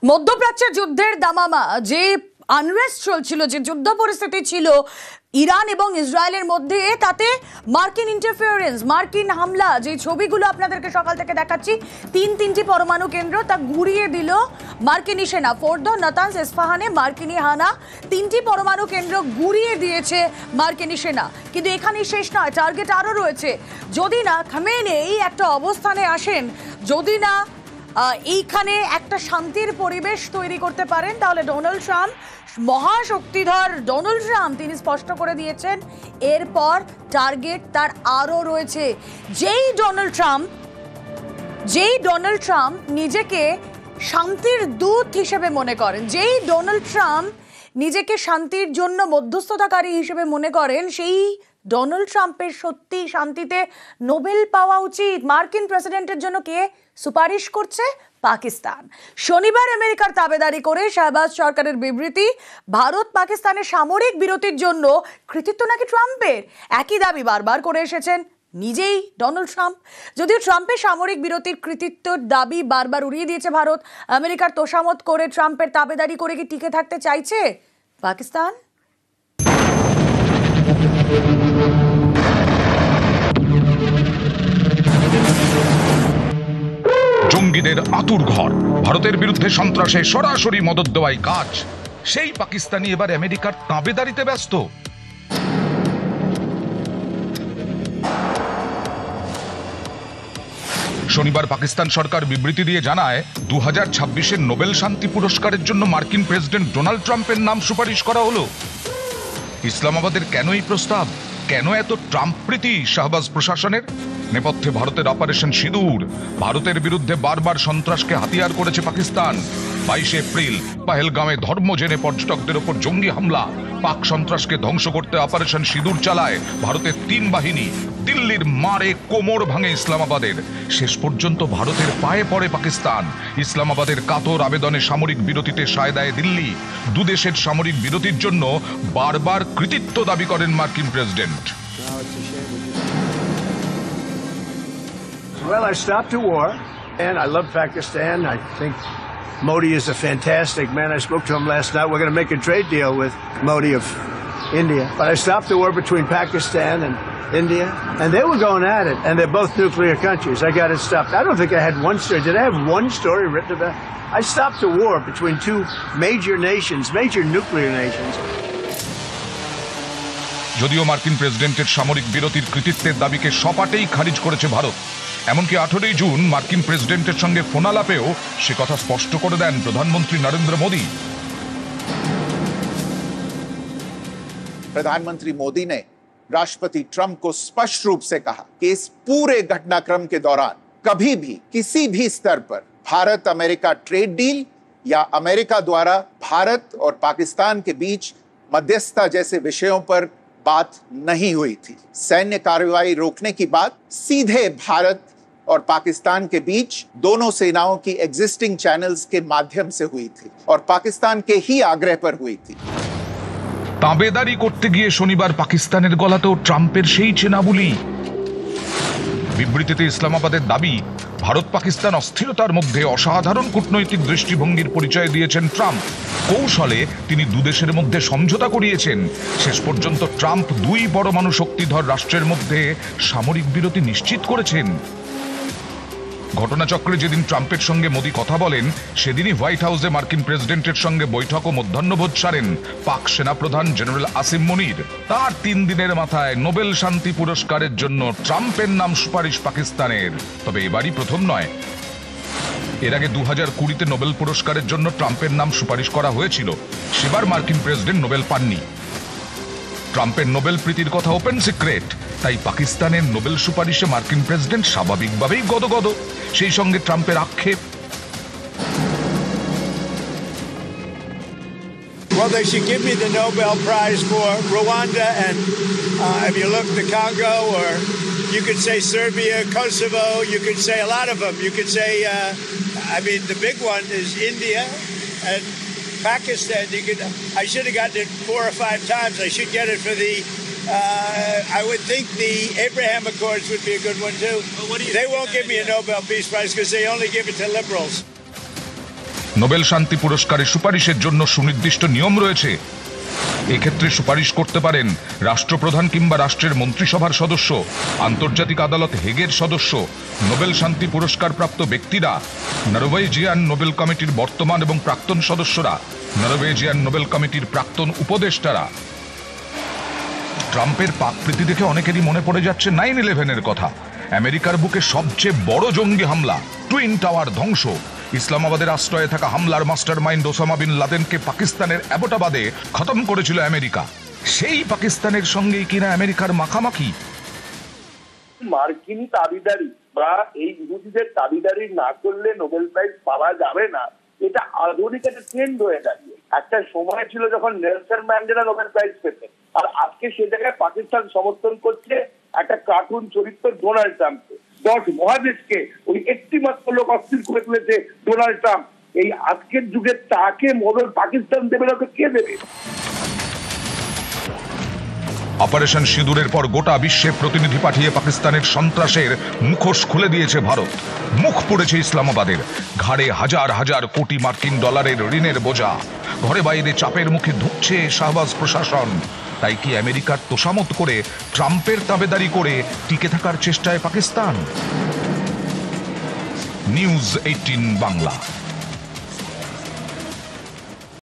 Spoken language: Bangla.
মধ্যপ্রাচ্যের যুদ্ধের দামামা, যে আনরেস্ট চলছিল, যে যুদ্ধ পরিস্থিতি ছিল ইরান এবং ইসরায়েলের মধ্যে, তাতে মার্কিন ইন্টারফিয়ারেন্স, মার্কিন হামলা, যে ছবিগুলো আপনাদেরকে সকাল থেকে দেখাচ্ছি, তিনটি পরমাণু কেন্দ্র, তা ঘুরিয়ে দিল মার্কিনী সেনা। ফোর্দো, নাতানজ, ইস্পাহানে মার্কিনী হানা, তিনটি পরমাণু কেন্দ্র ঘুরিয়ে দিয়েছে মার্কিনী সেনা। কিন্তু এখানেই শেষ নয়, টার্গেট আরও রয়েছে। যদি না খামেনেই একটা অবস্থানে আসেন, যদি না এইখানে একটা শান্তির পরিবেশ তৈরি করতে পারেন, তাহলে ডোনাল্ড ট্রাম্প, মহাশক্তিধর ডোনাল্ড ট্রাম্প, তিনি স্পষ্ট করে দিয়েছেন এরপর টার্গেট তার আরও রয়েছে। যেই ডোনাল্ড ট্রাম্প নিজেকে শান্তির দূত হিসেবে মনে করেন, যেই ডোনাল্ড ট্রাম্প নিজেকে শান্তির জন্য মধ্যস্থতাকারী হিসেবে মনে করেন, সেই ডোনাল্ড ট্রাম্পের সত্যি শান্তিতে নোবেল পাওয়া উচিত। মার্কিন প্রেসিডেন্টের জন্য কে সুপারিশ করছে? পাকিস্তান। শনিবার আমেরিকার তাবেদারি করে শাহবাজ সরকারের বিবৃতি, ভারত পাকিস্তানের সামরিক বিরতির জন্য কৃতিত্ব নাকি ট্রাম্পের। একই দাবি বারবার করে এসেছেন নিজেই ডোনাল্ড ট্রাম্প। যদিও ট্রাম্পের সামরিক বিরতির কৃতিত্বর দাবি বারবার উড়িয়ে দিয়েছে ভারত, আমেরিকার তোষামত করে ট্রাম্পের তাবেদারি করে কি টিকে থাকতে চাইছে পাকিস্তান? জঙ্গিদের আতুরঘর, ভারতের বিরুদ্ধে সন্ত্রাসে সরাসরি মদদ দেওয়াই কাজ। সেই পাকিস্তানি এবার আমেরিকার তাবেদারিতে ব্যস্ত। শনিবার পাকিস্তান সরকার বিবৃতি দিয়ে জানায়, 2026-এর নোবেল শান্তি পুরস্কারের জন্য মার্কিন প্রেসিডেন্ট ডোনাল্ড ট্রাম্পের নাম সুপারিশ করা হলো। ইসলামাবাদের কেন এই প্রস্তাব? কেন এত ট্রাম্প প্রীতি শাহবাজ প্রশাসনের? নেপথ্যে ভারতের অপারেশন সিঁদুর। ভারতের বিরুদ্ধে বারবার সন্ত্রাসকে হাতিয়ার করেছে পাকিস্তান। 22 এপ্রিল পাহেলগাঁওয়ে ধর্ম জেনে পর্যটকদের ওপর জঙ্গি হামলা। পাক সন্ত্রাসকে ধ্বংস করতে অপারেশন সিঁদুর চালায় ভারতের 3 বাহিনী। দিল্লির মারে কোমর ভাঙে ইসলামাবাদের। শেষ পর্যন্ত ভারতের পায়ে পড়ে পাকিস্তান। ইসলামাবাদের কাতর আবেদনে সামরিক বিরতিতে সায় দেয় দিল্লি। দুদেশের সামরিক বিরতির জন্য বারবার কৃতিত্ব দাবি করেন মার্কিন president. Well, I stopped a war, and I love Pakistan. I think Modi is a fantastic man. I spoke to him last night. We're going to make a trade deal with Modi of India. But I stopped the war between Pakistan and India, and they were going at it, and they're both nuclear countries. I got it stopped. I don't think I had one story. Did I have one story written about? I stopped a war between two major nations, major nuclear nations. যদিও মার্কিন প্রেসিডেন্টের সামরিক বিরতির কৃতিত্বের দাবিকে সপাটেই খারিজ করেছে ভারত। এমনকি 18 জুন মার্কিন প্রেসিডেন্টের সঙ্গে ফোনালাপেও সে কথা স্পষ্ট করে দেন প্রধানমন্ত্রী নরেন্দ্র মোদী। प्रधानमंत्री मोदी ने राष्ट्रपति ट्रंप को स्पष्ट रूप से कहा कि इस पूरे घटनाक्रम के दौरान कभी भी किसी भी स्तर पर भारत अमेरिका ट्रेड डील या अमेरिका द्वारा भारत और पाकिस्तान के बीच मध्यस्थता जैसे विषयों पर बात नहीं हुई थी। सैन्य कार्रवाई रोकने की बात सीधे भारत और पाकिस्तान के बीच दोनों सेनाओं की एग्जिस्टिंग चैनल्स के माध्यम से हुई थी और पाकिस्तान के ही आग्रह पर हुई थी। তাবেদারি করতে গিয়ে শনিবার পাকিস্তানের গলাতেও ট্রাম্পের সেই চেনাবুলি। বিবৃতিতে ইসলামাবাদের দাবি, ভারত পাকিস্তান অস্থিরতার মধ্যে অসাধারণ কূটনৈতিক দৃষ্টিভঙ্গির পরিচয় দিয়েছেন ট্রাম্প। কৌশলে তিনি দুদেশের মধ্যে সমঝোতা করিয়েছেন। শেষ পর্যন্ত ট্রাম্প 2 পরমাণু শক্তিধর রাষ্ট্রের মধ্যে সামরিক বিরতি নিশ্চিত করেছেন। ঘটনাচক্রে যেদিন ট্রাম্পের সঙ্গে মোদি কথা বলেন, সেদিনই হোয়াইট হাউসে মার্কিন প্রেসিডেন্টের সঙ্গে বৈঠক ও মধ্যাহ্নভোজ সারেন পাক সেনাপ্রধান জেনারেল আসিম মুনির। তার 3 দিনের মাথায় নোবেল শান্তি পুরস্কারের জন্য ট্রাম্পের নাম সুপারিশ পাকিস্তানের। তবে এবারই প্রথম নয়। এর আগে 2020-তে নোবেল পুরস্কারের জন্য ট্রাম্পের নাম সুপারিশ করা হয়েছিল। সেবার মার্কিন প্রেসিডেন্ট নোবেল পাননি। ট্রাম্পের নোবেল প্রীতির কথা ওপেন সিক্রেট, তাই পাকিস্তানের নোবেল সুপারিশে মার্কিন প্রেসিডেন্ট স্বাভাবিকভাবেই গদগদ। সেই সঙ্গে ট্রাম্পের আক্ষেপ, Well, they should give me the Nobel Prize for Rwanda and if you look the Congo, or you could say Serbia, Kosovo, you could say a lot of them. You could say, the big one is India and Pakistan. I should have gotten it 4 or 5 times. I should get it for the I would think the Abraham Accords would be a good one too. They won't give me a Nobel Peace Prize because they only give it to liberals. Nobel শান্তি পুরস্কারের সুপারিশের জন্য সুনির্দিষ্ট নিয়ম রয়েছে। এক্ষেত্রে সুপারিশ করতে পারেন রাষ্ট্রপ্রধান কিংবা রাষ্ট্রের মন্ত্রিসভার সদস্য, আন্তর্জাতিক আদালত হেগের সদস্য, নোবেল শান্তি পুরস্কার প্রাপ্ত ব্যক্তিরা, নরওয়েজিয়ান নোবেল কমিটির বর্তমান এবং প্রাক্তন সদস্যরা, নরওয়েজিয়ান নোবেল কমিটির প্রাক্তন উপদেষ্টারা। ট্রাম্পের পাকপ্রীতি দেখে অনেকেরই মনে পড়ে যাচ্ছে 9/11-এর কথা। আমেরিকার বুকে সবচেয়ে বড় জঙ্গি হামলা, টুইন টাওয়ার ধ্বংস, ইসলামাবাদের আশ্রয়ে থাকা হামলার মাস্টারমাইন্ড ওসামা বিন লাদেনকে পাকিস্তানের অ্যাবোটাবাদে খতম করেছিল আমেরিকা। সেই পাকিস্তানের সঙ্গেই কিনা আমেরিকার মাখামাখি। মার্কিন দাবিদারি বা এই ইহুদিদের দাবিদারি না করলে নোবেল প্রাইজ পাওয়া যাবে না, এটা আধুনিক একটা ট্রেন্ড হয়ে দাঁড়িয়ে। একটা সময় ছিল যখন নেলসন ম্যান্ডেলা নোবেল প্রাইজ পেতেন, আর আজকে সে জায়গায় পাকিস্তান সমর্থন করছে একটা কার্টুন চরিত্র ডোনাল্ড ট্রাম্পকে। 10 মহাদেশকে ওই একটি মাত্র লোক অস্থির করে তুলেছে ডোনাল্ড ট্রাম্প। এই আজকের যুগে তাকে মদত পাকিস্তান দেবে না তো কে দেবে? অপারেশন সিঁদুরের পর গোটা বিশ্বে প্রতিনিধি পাঠিয়ে পাকিস্তানের সন্ত্রাসের মুখোশ খুলে দিয়েছে ভারত। মুখ পড়েছে ইসলামাবাদের, ঘাড়ে হাজার হাজার কোটি মার্কিন ডলারের ঋণের বোঝা। ঘরে বাইরে চাপের মুখে ধুঁকছে শাহবাজ প্রশাসন। তাই কি আমেরিকার তোষামত করে, ট্রাম্পের তাবেদারি করে টিকে থাকার চেষ্টায় পাকিস্তান? নিউজ 18 বাংলা।